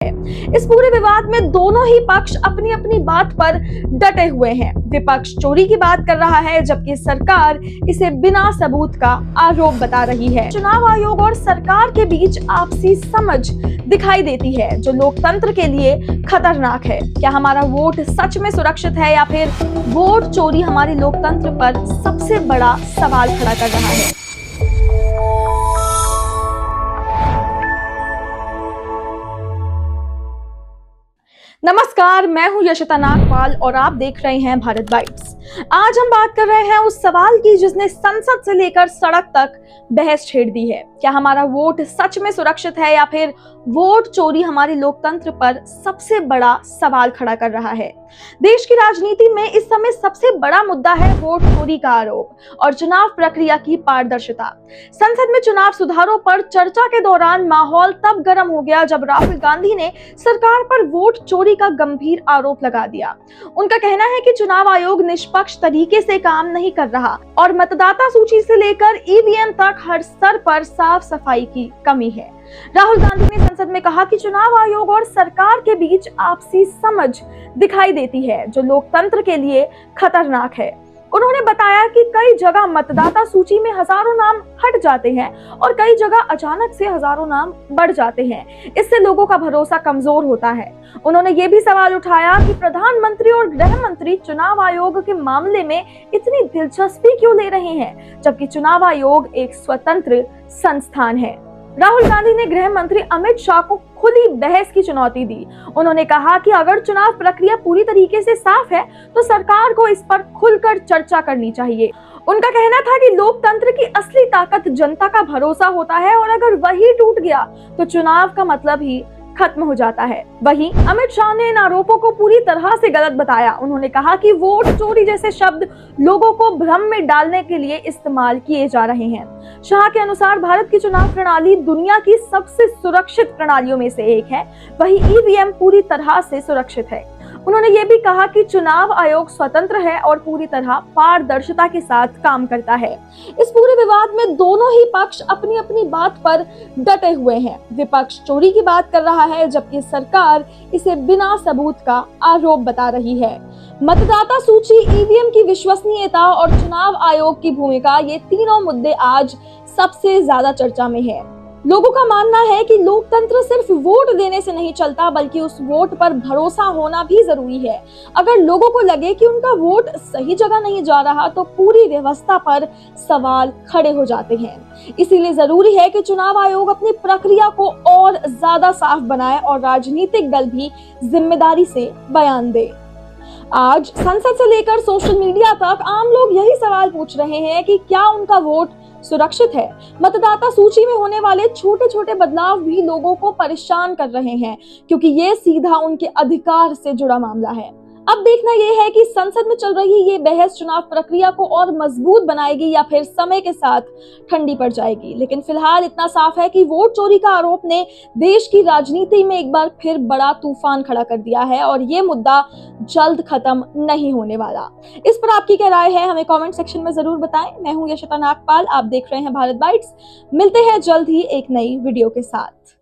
इस पूरे विवाद में दोनों ही पक्ष अपनी अपनी बात पर डटे हुए हैं। विपक्ष चोरी की बात कर रहा है जबकि सरकार इसे बिना सबूत का आरोप बता रही है। चुनाव आयोग और सरकार के बीच आपसी समझ दिखाई देती है जो लोकतंत्र के लिए खतरनाक है। क्या हमारा वोट सच में सुरक्षित है या फिर वोट चोरी हमारे लोकतंत्र पर सबसे बड़ा सवाल खड़ा कर रहा है। नमस्कार, मैं हूं यशिता नागपाल और आप देख रहे हैं भारत बाइट्स। आज हम बात कर रहे हैं उस सवाल की जिसने संसद से लेकर सड़क तक बहस छेड़ दी है। क्या हमारा वोट सच में सुरक्षित है या फिर वोट चोरी हमारे लोकतंत्र पर सबसे बड़ा सवाल खड़ा कर रहा है। देश की राजनीति में इस समय सबसे बड़ा मुद्दा है वोट चोरी का आरोप और चुनाव प्रक्रिया की पारदर्शिता। संसद में चुनाव सुधारों पर चर्चा के दौरान माहौल तब गर्म हो गया जब राहुल गांधी ने सरकार पर वोट चोरी का गंभीर आरोप लगा दिया। उनका कहना है कि चुनाव आयोग निष्पक्ष तरीके से काम नहीं कर रहा और मतदाता सूची से लेकर ईवीएम तक हर स्तर पर साफ सफाई की कमी है। राहुल गांधी ने संसद में कहा कि चुनाव आयोग और सरकार के बीच आपसी समझ दिखाई देती है जो लोकतंत्र के लिए खतरनाक है। उन्होंने बताया कि कई जगह मतदाता सूची में हजारों नाम हट जाते हैं और कई जगह अचानक से हजारों नाम बढ़ जाते हैं। इससे लोगों का भरोसा कमजोर होता है। उन्होंने ये भी सवाल उठाया कि प्रधानमंत्री और गृह मंत्री चुनाव आयोग के मामले में इतनी दिलचस्पी क्यों ले रहे हैं जबकि चुनाव आयोग एक स्वतंत्र संस्थान है। राहुल गांधी ने गृह मंत्री अमित शाह को खुली बहस की चुनौती दी। उन्होंने कहा कि अगर चुनाव प्रक्रिया पूरी तरीके से साफ है तो सरकार को इस पर खुलकर चर्चा करनी चाहिए। उनका कहना था कि लोकतंत्र की असली ताकत जनता का भरोसा होता है और अगर वही टूट गया तो चुनाव का मतलब ही खत्म हो जाता है। वहीं अमित शाह ने इन आरोपों को पूरी तरह से गलत बताया। उन्होंने कहा कि वोट चोरी जैसे शब्द लोगों को भ्रम में डालने के लिए इस्तेमाल किए जा रहे हैं। शाह के अनुसार भारत की चुनाव प्रणाली दुनिया की सबसे सुरक्षित प्रणालियों में से एक है। वहीं ईवीएम पूरी तरह से सुरक्षित है। उन्होंने ये भी कहा कि चुनाव आयोग स्वतंत्र है और पूरी तरह पारदर्शिता के साथ काम करता है। इस पूरे विवाद में दोनों ही पक्ष अपनी अपनी बात पर डटे हुए हैं। विपक्ष चोरी की बात कर रहा है जबकि सरकार इसे बिना सबूत का आरोप बता रही है। मतदाता सूची, ईवीएम की विश्वसनीयता और चुनाव आयोग की भूमिका, ये तीनों मुद्दे आज सबसे ज्यादा चर्चा में है। लोगों का मानना है कि लोकतंत्र सिर्फ वोट देने से नहीं चलता बल्कि उस वोट पर भरोसा होना भी जरूरी है। अगर लोगों को लगे कि उनका वोट सही जगह नहीं जा रहा तो पूरी व्यवस्था पर सवाल खड़े हो जाते हैं। इसीलिए जरूरी है कि चुनाव आयोग अपनी प्रक्रिया को और ज्यादा साफ बनाए और राजनीतिक दल भी जिम्मेदारी से बयान दे। आज संसद से लेकर सोशल मीडिया तक आम लोग यही सवाल पूछ रहे हैं कि क्या उनका वोट सुरक्षित है। मतदाता सूची में होने वाले छोटे छोटे बदलाव भी लोगों को परेशान कर रहे हैं क्योंकि ये सीधा उनके अधिकार से जुड़ा मामला है। अब देखना यह है कि संसद में चल रही ये बहस चुनाव प्रक्रिया को और मजबूत बनाएगी या फिर समय के साथ ठंडी पड़ जाएगी। लेकिन फिलहाल इतना साफ है कि वोट चोरी का आरोप ने देश की राजनीति में एक बार फिर बड़ा तूफान खड़ा कर दिया है और ये मुद्दा जल्द खत्म नहीं होने वाला। इस पर आपकी क्या राय है, हमें कमेंट सेक्शन में जरूर बताएं। मैं हूं यशिता नागपाल, आप देख रहे हैं भारत बाइट्स। मिलते हैं जल्द ही एक नई वीडियो के साथ।